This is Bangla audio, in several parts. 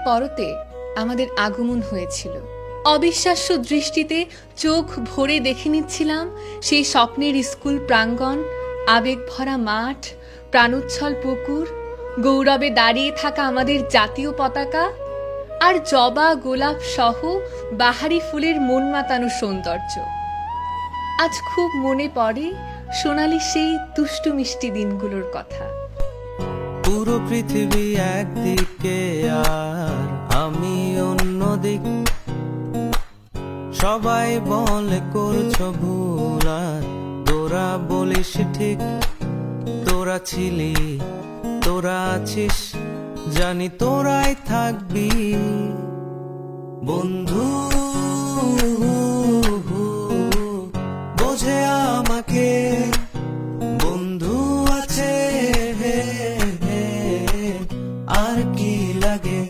পরতে আমাদের আগমন হয়েছিল। অবিশ্বাস্য দৃষ্টিতে চোখ ভরে দেখে নিচ্ছিলাম সেই স্বপ্নের স্কুল প্রাঙ্গণ, আবেগ ভরা মাঠ, প্রাণোচ্ছল পুকুর, গৌরবে দাঁড়িয়ে থাকা আমাদের জাতীয় পতাকা আর জবা গোলাপ সহ বাহারি ফুলের মন মাতানো সৌন্দর্য। আজ খুব মনে পড়ে সোনালি সেই দুষ্টু মিষ্টি দিনগুলোর কথা। পুরো পৃথিবী একদিকে আর আমি অন্যদিক, সবাই বলে করছো ভুল আর তোরা বলিস ঠিক। তোরা ছিলি, তোরা আছিস, জানি তোরাই থাকবি বন্ধু। বোঝে আমাকে বন্ধু আছে, আর কি লাগে।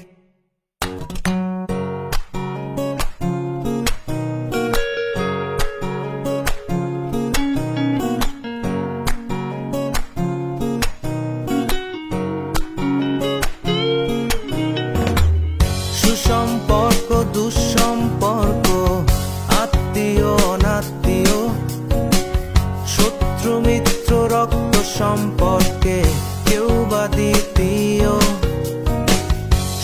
সুসম্পর্ক দুঃসম্পর্ক, আত্মীয় অনাত্মীয়, শত্রু মিত্র রক্ত সম্পর্কে কেউ বা দ্বিতীয়।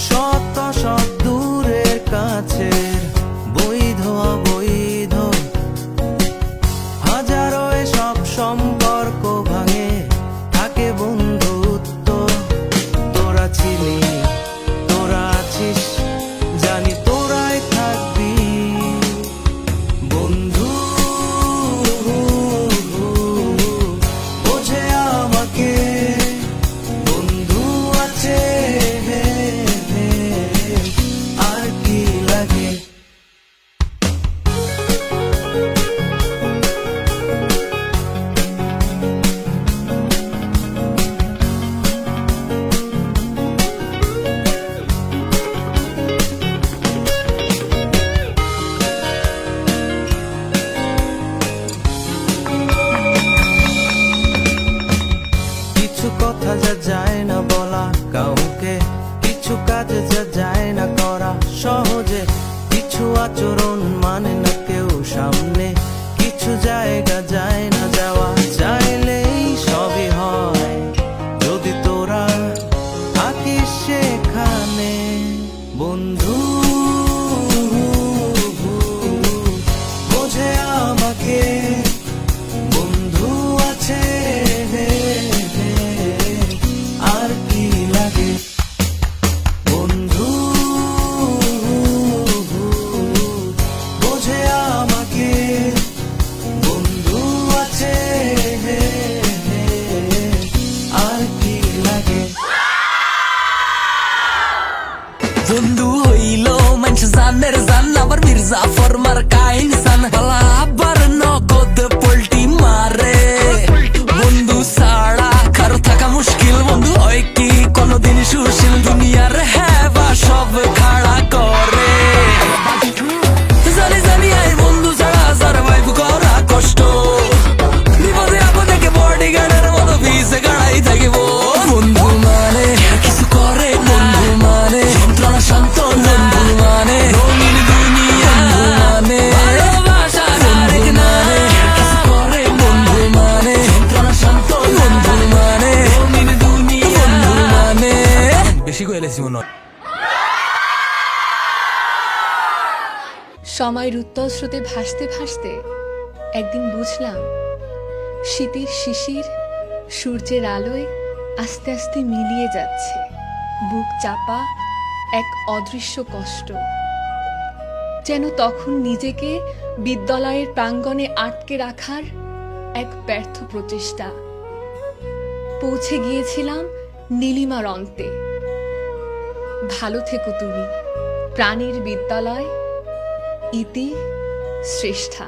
শত শত দূরের কাছের, বৈধ অবৈধ, হাজারো এসব সম্পর্ক ভাঙে, থাকে বন্ধুত্ব। তোরা ছিলি, তোরা আছিস, জানি তোরাই থাকবি বন্ধু। বোঝে আমাকে বন্ধু আছে, আর কি লাগে। কিছু কথা যা যায় না বলা কাউকে, কিছু কাজ যা যায় না করা সহজে, কিছু আচরণ মানে না কেউ সামনে, কিছু জায়গা যায় না যাওয়া, চাইলেই সবই হয় যদি তোরা থাকিস সেখানে বন্ধু। বোঝে আমাকে বন্ধু আছে, আর কি লাগে বন্ধু। বোঝে আমাকে বন্ধু আছে, আর কি লাগে। বন্ধু হইল মানুষ জানের জান, আবার মির্জা ফরমার কাইন সান, বালা আবার নগদ পোল্টি মারে। বন্ধু ছাড়া কারো থাকা মুশকিল, বন্ধু হয় কি কোনদিন সুশীল, দুনিয়ার হেবা সব খাড়া করে। জানি জানি আই বন্ধু ছাড়া সারভাইভ করা কষ্ট, বিপদে আপদে বডি গার্ডের মতো পিছে গাড়াই থাকিব। বন্ধু মানে কিছু করে, বন্ধু মানে যন্ত্রণা শান্ত, বন্ধু মানে রঙিন দুনিয়া, বন্ধু মানে ভালোবাসার আরেক নাম। কিছু করে বন্ধু মানে যন্ত্রণা শান্ত, বন্ধু মানে রঙিন দুনিয়া, বন্ধু মানে। বেশি কইলেছি মনে হয়। সময়ের উত্তল স্রোতে ভাসতে ভাসতে একদিন বুঝলাম শীতের শিশির সূর্যের আলোয় আস্তে আস্তে মিলিয়ে যাচ্ছে বুক চাপা এক অদৃশ্য কষ্ট। যেন তখন নিজেকে বিদ্যালয়ের প্রাঙ্গণে আটকে রাখার এক ব্যর্থ প্রচেষ্টা। পৌঁছে গিয়েছিলাম নীলিমার অন্তে। ভালো থেকো তুমি, প্রাণীর বিদ্যালয়, ইতি শ্রেষ্ঠা।